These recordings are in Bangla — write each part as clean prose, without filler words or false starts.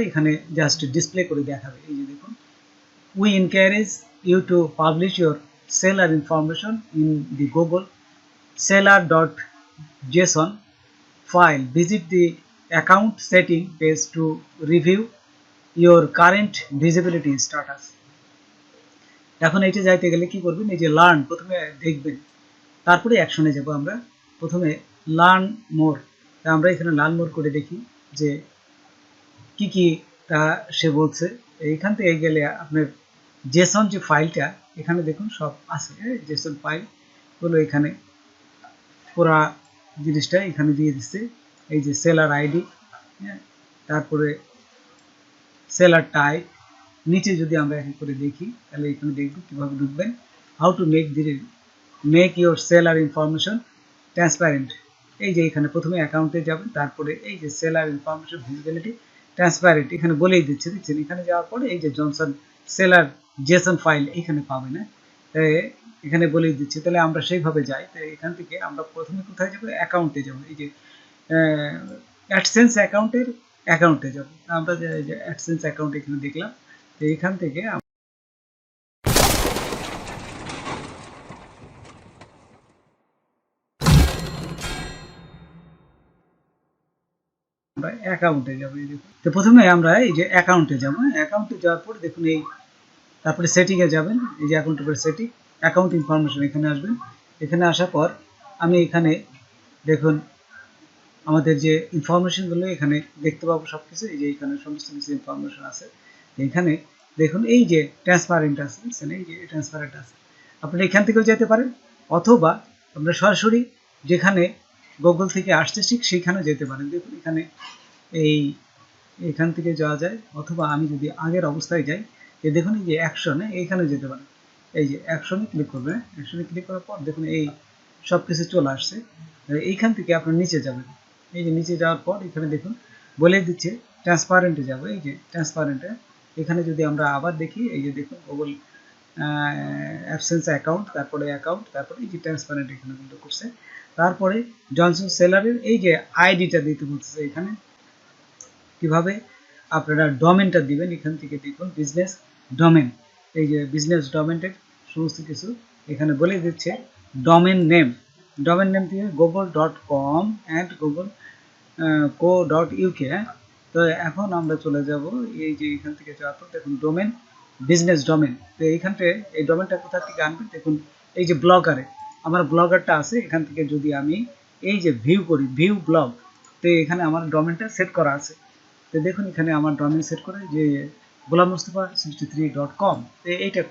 এখানে জাস্ট ডিসপ্লে করে দেখাবে। এই যে দেখুন, we encourage you to publish your seller information in the Google Seller.json File. Visit the account setting page to review your current visibility status. এখন এইটা যাইতে গেলে কি করবেন, এই যে লার্ন প্রথমে দেখবেন, তারপরে অ্যাকশনে যাব আমরা। প্রথমে লার্ন মোর, আমরা এখানে লার্ন মোর করে দেখি যে কি কি তা সে বলছে। এইখান থেকে গেলে আপনার জেসন যে ফাইলটা এখানে দেখুন সব আছে, জেসন ফাইল গুলো এখানে পুরা জিনিসটা এখানে দিয়ে দিচ্ছে। এই যে সেলার আইডি, তারপরে সেলার টাইপ, নিচে যদি আমরা এখন করে দেখি তাহলে এখানে দেখব কিভাবে ঢুকবেন। How to make your seller information transparent. এই যে এখানে প্রথমে অ্যাকাউন্টে যাবেন, তারপরে এই যে সেলার ইনফরমেশন ভিজিবিলিটি ট্রান্সপারেন্ট এখানে বলেই দিচ্ছে, দেখছেন। এখানে যাওয়ার পরে এই যে জনসন সেলার জেসন ফাইল এখানে পাবে না, এখানে বলেই দিচ্ছে। তাহলে আমরা সেইভাবে যাই। তো এখান থেকে আমরা প্রথমে কোথায় যাবো, অ্যাকাউন্টে যাবো। এই যে অ্যাডসেন্স অ্যাকাউন্টে যাবো। আমরা যে অ্যাডসেন্স অ্যাকাউন্ট এখানে দেখলাম। তো এখান থেকে আমরা অ্যাকাউন্টে যাবো। এই দেখুন, তো প্রথমে আমরা এই যে অ্যাকাউন্টে যাবো। অ্যাকাউন্টে যাওয়ার পর দেখুন এই তারপরে সেটিংয়ে যাবেন। এই যে অ্যাকাউন্টের পরে সেটিং, অ্যাকাউন্ট ইনফরমেশন এখানে আসবেন। এখানে আসার পর আমি এখানে দেখুন আমাদের যে ইনফরমেশনগুলো এখানে দেখতে পাবো সব কিছু। এই যে এখানে সমস্ত কিছু ইনফরমেশন আছে। এখানে দেখুন এই যে ট্রান্সপারেন্ট আছে, এই যে ট্রান্সপারেন্ট আছে। আপনি এখান থেকেও যেতে পারেন, অথবা আমরা সরাসরি যেখানে গুগল থেকে আসছে ঠিক সেইখানে যেতে পারেন। দেখুন এখানে এখান থেকে যাওয়া যায়, অথবা আমি যদি আগের অবস্থায় যাই, দেখুন এই যে অ্যাকশনে এইখানে যেতে পারেন। এই যে অ্যাকশনে ক্লিক করবেন, অ্যাকশনে ক্লিক করার পর দেখুন এই সব কিছু চলে আসছে। এইখান থেকে আপনার নিচে যাবেন। এই যে নিচে যাওয়ার পর এখানে দেখুন বলে দিচ্ছে ট্রান্সপারেন্টে যাবো। এই যে ট্রান্সপারেন্টে এখানে যদি আমরা আবার দেখি, এই যে দেখুন গুগল অ্যাডসেন্স অ্যাকাউন্ট, তারপরে এই যে ট্রান্সপারেন্ট এখানে কিন্তু করছে। তারপরে জনসন সেলারের এই যে আইডিটা দিতে বলতেছে। এখানে কিভাবে আপনারা ডোমেনটা দিবেন, এখান থেকে দেখুন বিজনেস ডোমেন। এই যে বিজনেস ডোমেনের সমস্ত কিছু এখানে বলে দিচ্ছে। ডোমেন নেম দিয়ে google.com and google.co.uk। তো এখন আমরা চলে যাব এই যে এখান থেকে যাওয়ার পর দেখুন ডোমেন, বিজনেস ডোমেন। তো এইখানতে এই ডোমেনটা কোথা থেকে আনবেন, দেখুন এই যে ব্লগারে আমার ব্লগারটা আছে। এখান থেকে যদি আমি এই যে ভিউ করি, ভিউ ব্লগ, তো এখানে আমার ডোমেনটা সেট করা আছে। তো দেখুন এখানে আমার ডোমেন সেট করে যে golammustafa63.com। তো এইটা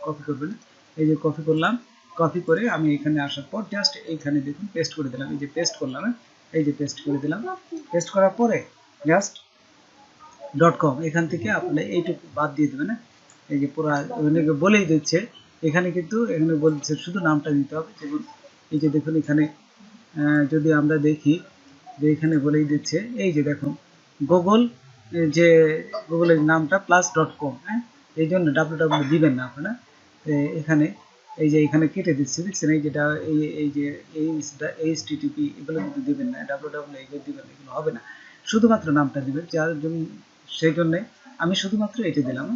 কপি করবেন। এই যে কপি করলাম, কপি করে আমি এখানে আসার পর জাস্ট এইখানে দেখুন পেস্ট করে দিলাম। এই যে পেস্ট করলাম, এই যে পেস্ট করে দিলাম। পেস্ট করার পরে জাস্ট .com এখান থেকে আপনি এইটুকু বাদ দিয়ে দেবেন। এই যে পুরো বলেই দিচ্ছে এখানে, কিন্তু এখানে বলছে শুধু নামটা দিতে হবে। যেমন এই যে দেখুন এখানে যদি আমরা দেখি যে এখানে বলেই দিচ্ছে, এই যে দেখুন গুগল, যে গুগলের নামটা +.com, হ্যাঁ, এই জন্য www দিবেন না আপনারা। এখানে এই যে এখানে কেটে দিচ্ছে, দেখছেন। এই যেটা এই যে http এগুলো কিন্তু দিবেন না, www এগুলো দিবেন, এগুলো হবে না। শুধুমাত্র নামটা দিবেন, যার জন্য সেই জন্য আমি শুধুমাত্র এটা দিলাম।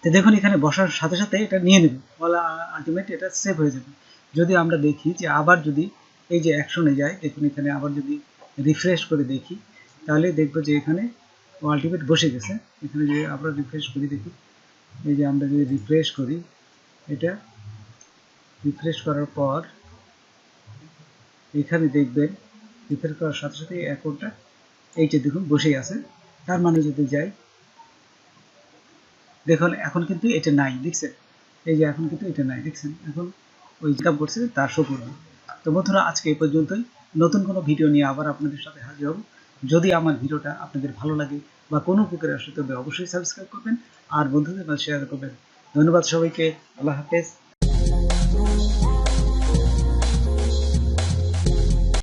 তো দেখুন এখানে বসার সাথে সাথে এটা নিয়ে নেবে, বলা আলটিমেট এটা সেভ হয়ে যাবে। যদি আমরা দেখি যে আবার যদি এই যে অ্যাকশনে যায়, দেখুন এখানে আবার যদি রিফ্রেশ করে দেখি, তাহলে দেখবো যে এখানে আলটিমেট বসে গেছে। এখানে যদি আমরা রিফ্রেশ করি, দেখি এই যে আমরা যদি রিফ্রেশ করি, এটা রিফ্রেশ করার পর এখানে দেখবেন রিফ্রেশ করার সাথে সাথে অ্যাকাউন্টটা এইটা দেখুন বসেই আছে। তার মানে যদি যাই, দেখুন এখন কিন্তু এটা নাই, দেখছেন। এই যে এখন কিন্তু এটা নাই, দেখছেন। এখন ওই যেটা করছে তার শো করবে। তো বন্ধুরা, আজকে এই পর্যন্তই। নতুন কোনো ভিডিও নিয়ে আবার আপনাদের সাথে হাজির হব। যদি আমার ভিডিওটা আপনাদের ভালো লাগে বা কোনো উপকারে আসে, তবে অবশ্যই সাবস্ক্রাইব করবেন আর বন্ধুদের মাঝে শেয়ার করবেন। ধন্যবাদ সবাইকে। আল্লাহ হাফেজ।